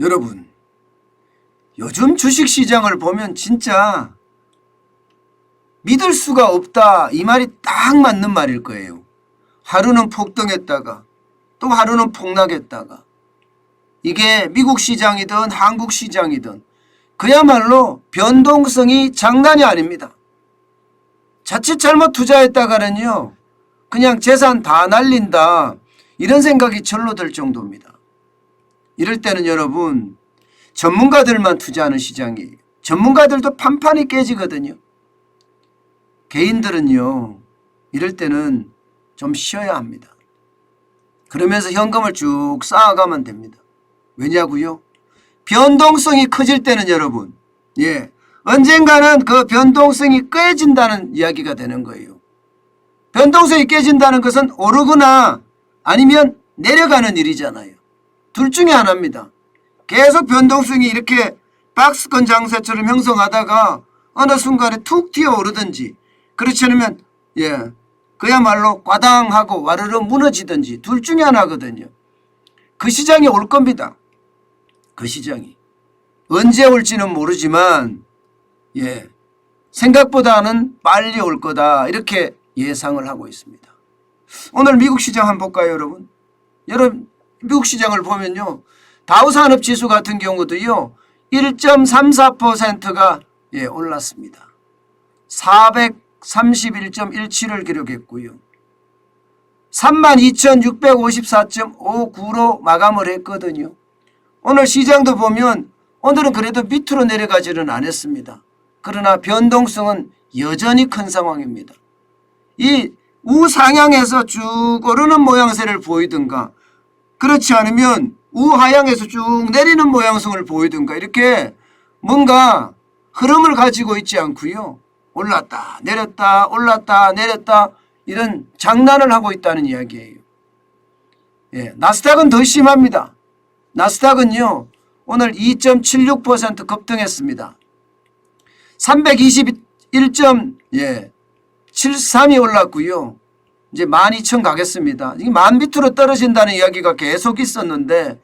여러분, 요즘 주식시장을 보면 진짜 믿을 수가 없다, 이 말이 딱 맞는 말일 거예요. 하루는 폭등했다가 또 하루는 폭락했다가, 이게 미국 시장이든 한국 시장이든 그야말로 변동성이 장난이 아닙니다. 자칫 잘못 투자했다가는요, 그냥 재산 다 날린다, 이런 생각이 절로 들 정도입니다. 이럴 때는 여러분, 전문가들만 투자하는 시장이에요. 전문가들도 판판이 깨지거든요. 개인들은요, 이럴 때는 좀 쉬어야 합니다. 그러면서 현금을 쭉 쌓아가면 됩니다. 왜냐고요? 변동성이 커질 때는 여러분, 언젠가는 그 변동성이 깨진다는 이야기가 되는 거예요. 변동성이 깨진다는 것은 오르거나 아니면 내려가는 일이잖아요. 둘 중에 하나입니다. 계속 변동성이 이렇게 박스권 장세처럼 형성하다가 어느 순간에 툭 튀어오르든지, 그렇지 않으면 그야말로 과당하고 와르르 무너지든지 둘 중에 하나거든요. 그 시장이 올 겁니다. 그 시장이 언제 올지는 모르지만 생각보다는 빨리 올 거다, 이렇게 예상을 하고 있습니다. 오늘 미국 시장 한번 볼까요, 여러분? 미국 시장을 보면요, 다우산업지수 같은 경우도요 1.34%가 올랐습니다. 431.17을 기록했고요. 32,654.59로 마감을 했거든요. 오늘 시장도 보면 오늘은 그래도 밑으로 내려가지는 않았습니다. 그러나 변동성은 여전히 큰 상황입니다. 이 우상향에서 쭉 오르는 모양새를 보이든가, 그렇지 않으면 우하향에서 쭉 내리는 모양성을 보이든가, 이렇게 뭔가 흐름을 가지고 있지 않고요, 올랐다 내렸다 올랐다 내렸다, 이런 장난을 하고 있다는 이야기예요. 나스닥은 더 심합니다. 나스닥은요 오늘 2.76% 급등했습니다. 321.73이 올랐고요. 이제 12,000 가겠습니다. 이게 만 밑으로 떨어진다는 이야기가 계속 있었는데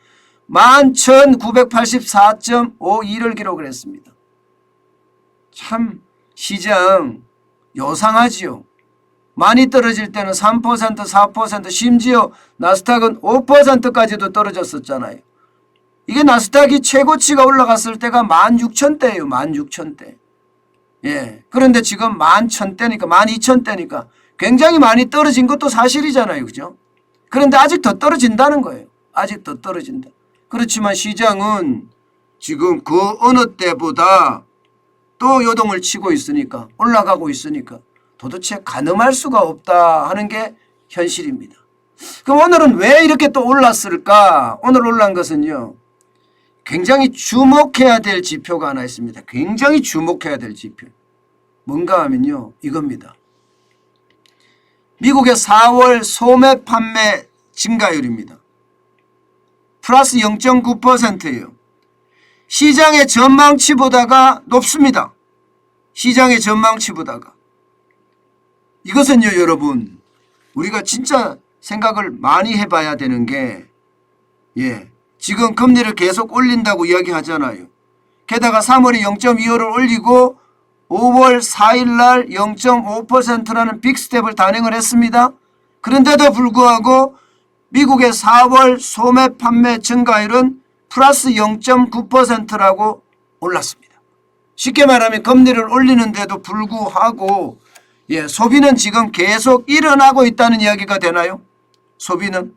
11,984.52를 기록을 했습니다. 참 시장 요상하지요. 많이 떨어질 때는 3%, 4%, 심지어 나스닥은 5%까지도 떨어졌었잖아요. 이게 나스닥이 최고치가 올라갔을 때가 16,000대예요. 16,000대. 그런데 지금 11,000대니까 12,000대니까 굉장히 많이 떨어진 것도 사실이잖아요. 그죠? 그런데 아직 더 떨어진다는 거예요. 아직 더 떨어진다. 그렇지만 시장은 지금 그 어느 때보다 또 요동을 치고 있으니까, 올라가고 있으니까 도대체 가늠할 수가 없다 하는 게 현실입니다. 그럼 오늘은 왜 이렇게 또 올랐을까? 오늘 올란 것은요, 굉장히 주목해야 될 지표가 하나 있습니다. 굉장히 주목해야 될 지표. 뭔가 하면요, 이겁니다. 미국의 4월 소매 판매 증가율입니다. 플러스 0.9%예요. 시장의 전망치보다가 높습니다. 시장의 전망치보다가. 이것은요, 여러분, 우리가 진짜 생각을 많이 해봐야 되는 게, 지금 금리를 계속 올린다고 이야기하잖아요. 게다가 3월에 0.25를 올리고 5월 4일 날 0.5%라는 빅스텝을 단행을 했습니다. 그런데도 불구하고 미국의 4월 소매 판매 증가율은 플러스 0.9%라고 올랐습니다. 쉽게 말하면 금리를 올리는데도 불구하고 소비는 지금 계속 일어나고 있다는 이야기가 되나요? 소비는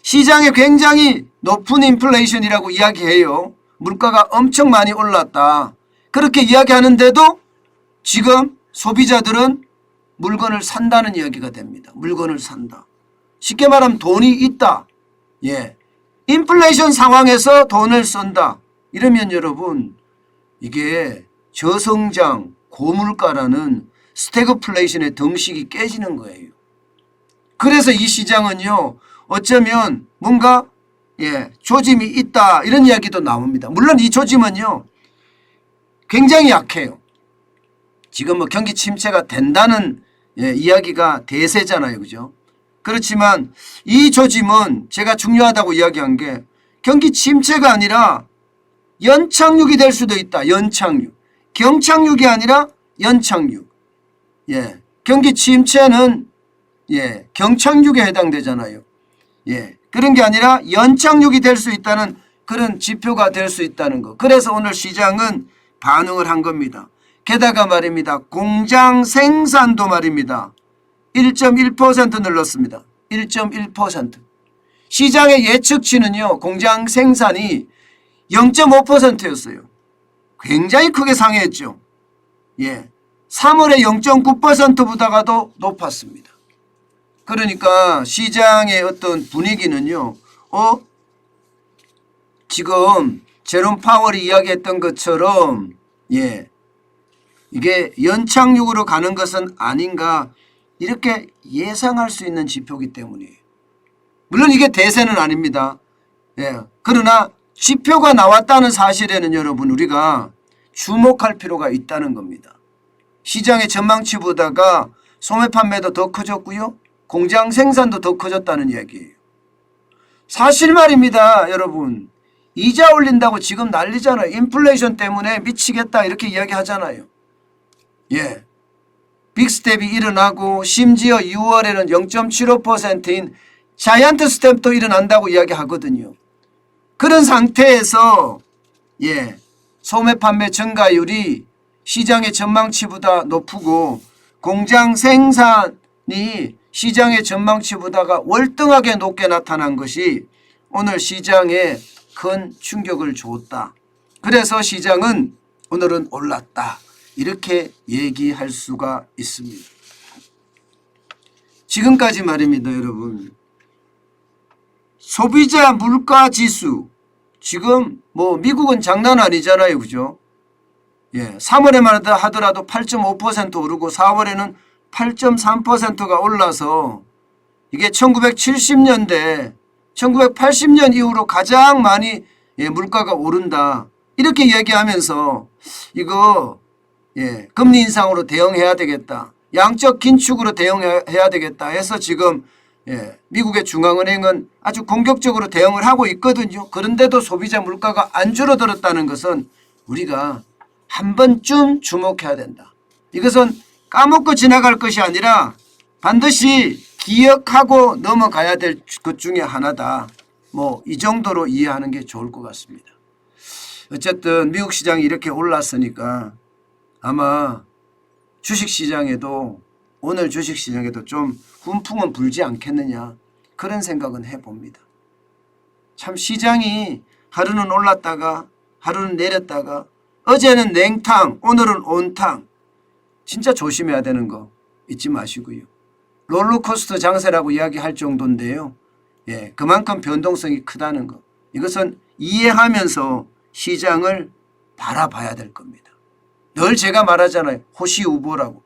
시장에 굉장히 높은 인플레이션이라고 이야기해요. 물가가 엄청 많이 올랐다, 그렇게 이야기하는데도 지금 소비자들은 물건을 산다는 이야기가 됩니다. 물건을 산다. 쉽게 말하면 돈이 있다. 인플레이션 상황에서 돈을 쓴다. 이러면 여러분, 이게 저성장, 고물가라는 스태그플레이션의 등식이 깨지는 거예요. 그래서 이 시장은요, 어쩌면 뭔가 조짐이 있다, 이런 이야기도 나옵니다. 물론 이 조짐은요 굉장히 약해요. 지금 뭐 경기 침체가 된다는 이야기가 대세잖아요. 그죠? 그렇지만 이 조짐은 제가 중요하다고 이야기한 게 경기 침체가 아니라 연착륙이 될 수도 있다. 연착륙. 경착륙이 아니라 연착륙. 예. 경기 침체는 예, 경착륙에 해당되잖아요. 예. 그런 게 아니라 연착륙이 될 수 있다는 그런 지표가 될 수 있다는 거. 그래서 오늘 시장은 반응을 한 겁니다. 게다가 말입니다. 공장 생산도 말입니다. 1.1% 늘렀습니다. 1.1%. 시장의 예측치는요. 공장 생산이 0.5%였어요. 굉장히 크게 상회했죠. 예. 3월에 0.9%보다가도 높았습니다. 그러니까 시장의 어떤 분위기는요. 지금 제롬 파월이 이야기했던 것처럼 예. 이게 연착륙으로 가는 것은 아닌가 이렇게 예상할 수 있는 지표이기 때문이에요. 물론 이게 대세는 아닙니다. 예. 그러나 지표가 나왔다는 사실에는 여러분 우리가 주목할 필요가 있다는 겁니다. 시장의 전망치보다가 소매 판매도 더 커졌고요. 공장 생산도 더 커졌다는 이야기예요. 사실 말입니다. 여러분. 이자 올린다고 지금 난리잖아요. 인플레이션 때문에 미치겠다 이렇게 이야기하잖아요. 예. 빅스텝이 일어나고 심지어 6월에는 0.75%인 자이언트 스텝도 일어난다고 이야기하거든요. 그런 상태에서 예. 소매 판매 증가율이 시장의 전망치보다 높고 공장 생산이 시장의 전망치보다가 월등하게 높게 나타난 것이 오늘 시장에 큰 충격을 줬다. 그래서 시장은 오늘은 올랐다. 이렇게 얘기할 수가 있습니다. 지금까지 말입니다, 여러분. 소비자 물가 지수 지금 뭐 미국은 장난 아니잖아요. 그죠? 예, 3월에만 하더라도 8.5% 오르고 4월에는 8.3%가 올라서 이게 1970년대 1980년 이후로 가장 많이 예, 물가가 오른다. 이렇게 얘기하면서 이거 예, 금리 인상으로 대응해야 되겠다. 양적 긴축으로 대응해야 되겠다 해서 지금 예, 미국의 중앙은행은 아주 공격적으로 대응을 하고 있거든요. 그런데도 소비자 물가가 안 줄어들었다는 것은 우리가 한 번쯤 주목해야 된다. 이것은 까먹고 지나갈 것이 아니라 반드시 기억하고 넘어가야 될 것 중에 하나다. 뭐 이 정도로 이해하는 게 좋을 것 같습니다. 어쨌든 미국 시장이 이렇게 올랐으니까 아마 주식시장에도 오늘 주식시장에도 좀 훈풍은 불지 않겠느냐 그런 생각은 해봅니다. 참 시장이 하루는 올랐다가 하루는 내렸다가 어제는 냉탕 오늘은 온탕 진짜 조심해야 되는 거 잊지 마시고요. 롤러코스터 장세라고 이야기할 정도인데요. 예, 그만큼 변동성이 크다는 거. 이것은 이해하면서 시장을 바라봐야 될 겁니다. 늘 제가 말하잖아요. 호시우보라고.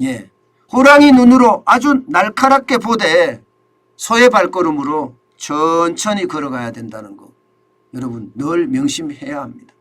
예, 호랑이 눈으로 아주 날카롭게 보되 소의 발걸음으로 천천히 걸어가야 된다는 거. 여러분 늘 명심해야 합니다.